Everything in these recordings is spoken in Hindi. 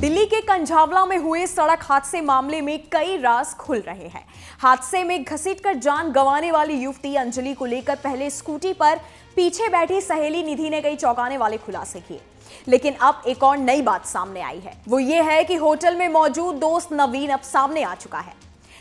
दिल्ली के कंझावला में हुए सड़क हादसे मामले में कई राज खुल रहे हैं। हादसे में घसीटकर जान गंवाने वाली युवती अंजलि को लेकर पहले स्कूटी पर पीछे बैठी सहेली निधि ने कई चौंकाने वाले खुलासे किए, लेकिन अब एक और नई बात सामने आई है। वो ये है कि होटल में मौजूद दोस्त नवीन अब सामने आ चुका है।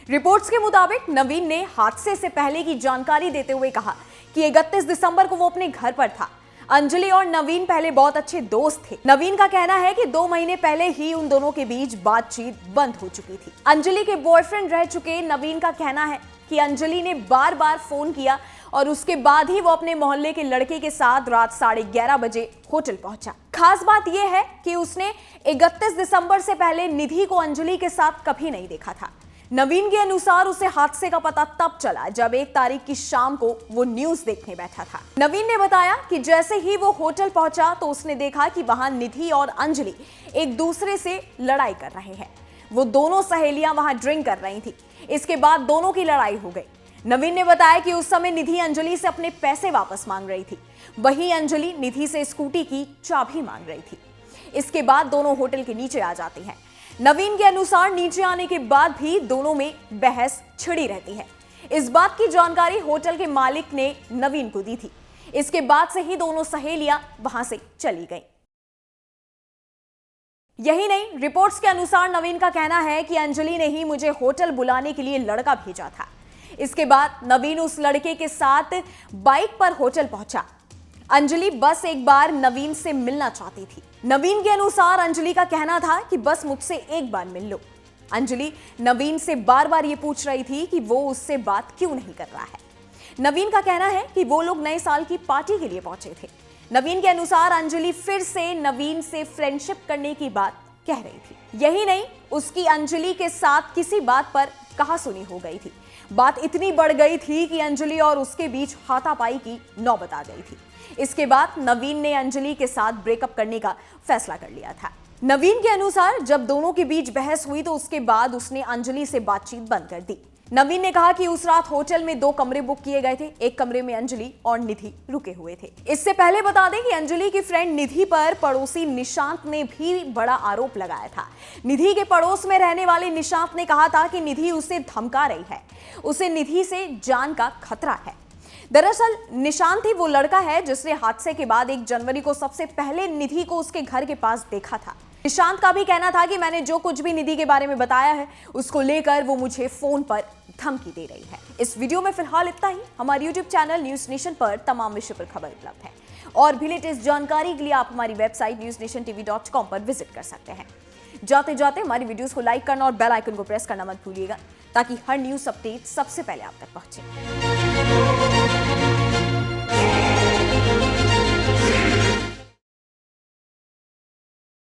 रिपोर्ट्स के मुताबिक नवीन ने हादसे से पहले की जानकारी देते हुए कहा कि 31 दिसंबर को वो अपने घर पर था। अंजलि और नवीन पहले बहुत अच्छे दोस्त थे। नवीन का कहना है कि 2 महीने पहले ही उन दोनों के बीच बातचीत बंद हो चुकी थी। अंजलि के बॉयफ्रेंड रह चुके नवीन का कहना है कि अंजलि ने बार बार फोन किया और उसके बाद ही वो अपने मोहल्ले के लड़के के साथ रात 11:30 बजे होटल पहुंचा। खास बात यह है कि उसने 31 दिसंबर से पहले निधि को अंजलि के साथ कभी नहीं देखा था। नवीन के अनुसार उसे हादसे का पता तब चला जब 1 तारीख की शाम को वो न्यूज देखने बैठा था। नवीन ने बताया कि जैसे ही वो होटल पहुंचा तो उसने देखा कि वहां निधि और अंजलि एक दूसरे से लड़ाई कर रहे हैं। वो दोनों सहेलियां वहां ड्रिंक कर रही थी। इसके बाद दोनों की लड़ाई हो गई। नवीन ने बताया कि उस समय निधि अंजलि से अपने पैसे वापस मांग रही थी, वहीं अंजलि निधि से स्कूटी की चाबी मांग रही थी। इसके बाद दोनों होटल के नीचे आ जाती हैं। नवीन के अनुसार नीचे आने के बाद भी दोनों में बहस छिड़ी रहती है। इस बात की जानकारी होटल के मालिक ने नवीन को दी थी। इसके बाद से ही दोनों सहेलियां वहां से चली गईं। यही नहीं, रिपोर्ट्स के अनुसार नवीन का कहना है कि अंजलि ने ही मुझे होटल बुलाने के लिए लड़का भेजा था। इसके बाद नवीन उस लड़के के साथ बाइक पर होटल पहुंचा। अंजलि बस एक बार नवीन से मिलना चाहती थी। नवीन के अनुसार अंजलि का कहना था कि बस मुझसे एक बार मिल लो। अंजलि नवीन से बार बार ये पूछ रही थी कि वो उससे बात क्यों नहीं कर रहा है। नवीन का कहना है कि वो लोग नए साल की पार्टी के लिए पहुंचे थे। नवीन के अनुसार अंजलि फिर से नवीन से फ्रेंडशिप करने की बात कह रही थी। यही नहीं, उसकी अंजलि के साथ किसी बात पर कहासुनी हो गई थी। बात इतनी बढ़ गई थी कि अंजलि और उसके बीच हाथापाई की नौबत आ गई थी। इसके बाद नवीन ने अंजलि के साथ ब्रेकअप करने का फैसला कर लिया था। नवीन के अनुसार जब दोनों के बीच बहस हुई तो उसके बाद उसने अंजलि से बातचीत बंद कर दी। नवीन ने कहा कि उस रात होटल में 2 कमरे बुक किए गए थे। एक कमरे में अंजलि और निधि रुके हुए थे। इससे पहले बता दें कि अंजलि की फ्रेंड निधि पर पड़ोसी निशांत ने भी बड़ा आरोप लगाया था। निधि के पड़ोस में रहने वाले निशांत ने कहा था कि निधि उसे धमका रही है, उसे निधि से जान का खतरा है। दरअसल निशांत ही वो लड़का है जिसने हादसे के बाद 1 जनवरी को सबसे पहले निधि को उसके घर के पास देखा था। निशांत का भी कहना था कि मैंने जो कुछ भी निधि के बारे में बताया है उसको लेकर वो मुझे फोन पर धमकी दे रही है। इस वीडियो में फिलहाल इतना ही। हमारे यूट्यूब चैनल न्यूज नेशन पर तमाम विषय पर खबर उपलब्ध है और भी लेटेस्ट जानकारी के लिए आप हमारी वेबसाइट newsnationtv.com पर विजिट कर सकते हैं। जाते जाते हमारी वीडियोस को लाइक करना और बेल आइकन को प्रेस करना मत भूलिएगा ताकि हर न्यूज अपडेट सबसे पहले आप तक पहुंचे।